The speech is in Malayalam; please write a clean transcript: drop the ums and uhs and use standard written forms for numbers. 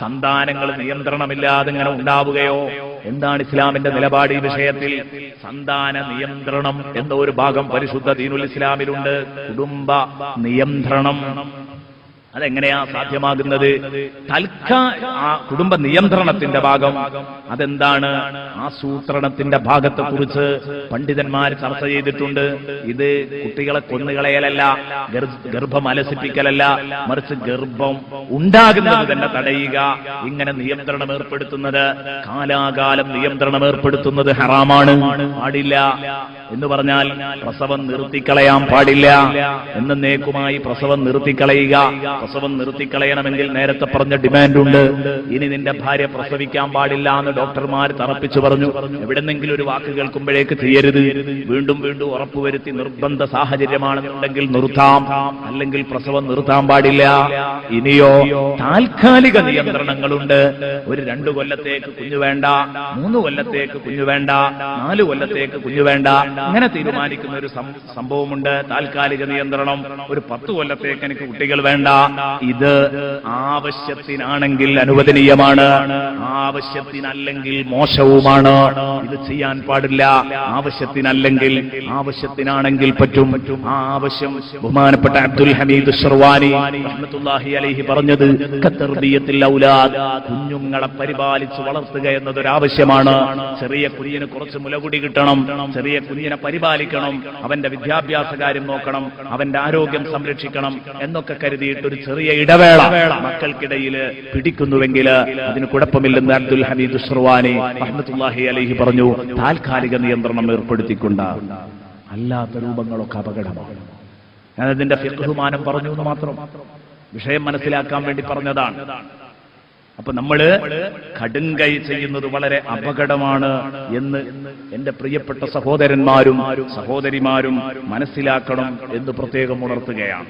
സന്താനങ്ങൾ നിയന്ത്രണമില്ലാതെ ഇങ്ങനെ ഉണ്ടാവുകയോ? എന്താണ് ഇസ്ലാമിന്റെ നിലപാട് ഈ വിഷയത്തിൽ? സന്താന നിയന്ത്രണം എന്ന ഒരു ഭാഗം പരിശുദ്ധ ദീനുൽ ഇസ്ലാമിലുണ്ട്. കുടുംബ നിയന്ത്രണം അതെങ്ങനെയാ സാധ്യമാകുന്നത്? ആ കുടുംബ നിയന്ത്രണത്തിന്റെ ഭാഗം അതെന്താണ്? ആസൂത്രണത്തിന്റെ ഭാഗത്തെക്കുറിച്ച് പണ്ഡിതന്മാർ ചർച്ച ചെയ്തിട്ടുണ്ട്. ഇത് കുട്ടികളെ കൊന്നുകളയലല്ല, ഗർഭം അലസിപ്പിക്കലല്ല, മറിച്ച് ഗർഭം ഉണ്ടാകുന്നത് തന്നെ തടയുക. ഇങ്ങനെ നിയന്ത്രണം ഏർപ്പെടുത്തുന്നത്, കാലാകാലം നിയന്ത്രണം ഏർപ്പെടുത്തുന്നത് ഹറാമാണ്, പാടില്ല. എന്ന് പറഞ്ഞാൽ പ്രസവം നിർത്തിക്കളയാൻ പാടില്ല, എന്നേക്കുമായി പ്രസവം നിർത്തിക്കളയുക. പ്രസവം നിർത്തിക്കളയണമെങ്കിൽ നേരത്തെ പറഞ്ഞ ഡിമാൻഡ് ഉണ്ട്. ഇനി നിന്റെ ഭാര്യ പ്രസവിക്കാൻ പാടില്ല എന്ന് ഡോക്ടർമാർ തറപ്പിച്ചു പറഞ്ഞു. എവിടെന്നെങ്കിലും ഒരു വാക്ക് കേൾക്കുമ്പോഴേക്ക് ചെയ്യരുത്. വീണ്ടും വീണ്ടും ഉറപ്പുവരുത്തി നിർബന്ധ സാഹചര്യമാണെന്നുണ്ടെങ്കിൽ നിർത്താം, അല്ലെങ്കിൽ പ്രസവം നിർത്താൻ പാടില്ല. ഇനിയോ താൽക്കാലിക നിയന്ത്രണങ്ങളുണ്ട്. ഒരു 2 കൊല്ലത്തേക്ക് കുഞ്ഞു വേണ്ട, 3 കൊല്ലത്തേക്ക് കുഞ്ഞു വേണ്ട, 4 കൊല്ലത്തേക്ക് കുഞ്ഞു വേണ്ട, അങ്ങനെ തീരുമാനിക്കുന്ന ഒരു സംഭവമുണ്ട്. താൽക്കാലിക നിയന്ത്രണം. ഒരു 10 കൊല്ലത്തേക്ക് എനിക്ക് കുട്ടികൾ വേണ്ട. ഇത് ആവശ്യത്തിനാണെങ്കിൽ അനുവദനീയമാണ്, ആവശ്യത്തിനല്ലെങ്കിൽ മോശവുമാണ്. ഇത് ചെയ്യാൻ പാടില്ല. ആവശ്യത്തിനാണെങ്കിൽ പറ്റും. ആ ആവശ്യം ബഹുമാനപ്പെട്ട അബ്ദുൽ ഹമീദ് ഷർവാനി റഹ്മത്തുള്ളാഹി അലൈഹി പറഞ്ഞത് കതർബിയത്തുൽ ഔലാദ്, കുഞ്ഞുങ്ങളെ പരിപാലിച്ച് വളർത്തുക എന്നതൊരാവശ്യമാണ്. ചെറിയ കുഞ്ഞിന് കുറച്ച് മുലകുടി കിട്ടണം, ചെറിയ കുഞ്ഞിനെ പരിപാലിക്കണം, അവന്റെ വിദ്യാഭ്യാസ കാര്യം നോക്കണം, അവന്റെ ആരോഗ്യം സംരക്ഷിക്കണം എന്നൊക്കെ കരുതിയിട്ട് ഒരു ചെറിയ ഇടവേള മക്കൾക്കിടയിൽ പിടിക്കുന്നുവെങ്കിൽ അതിന് കുഴപ്പമില്ലെന്ന് അബ്ദുൽ ഹമീദ് ഷർവാനി റഹ്മത്തുള്ളാഹി അലൈഹി പറഞ്ഞു. താൽക്കാലിക നിയന്ത്രണം ഏർപ്പെടുത്തിക്കൊണ്ട് അല്ലാത്ത രൂപങ്ങളൊക്കെ അപകടമാണ്. ഞാനതിന്റെ ഫിഖ്ഹുമാനം പറഞ്ഞു എന്ന് മാത്രം, വിഷയം മനസ്സിലാക്കാൻ വേണ്ടി പറഞ്ഞതാണ്. അപ്പൊ നമ്മള് കടുങ്കൈ ചെയ്യുന്നത് വളരെ അപകടമാണ് എന്ന് എന്റെ പ്രിയപ്പെട്ട സഹോദരന്മാരും സഹോദരിമാരും മനസ്സിലാക്കണം എന്ന് പ്രത്യേകം ഉണർത്തുകയാണ്.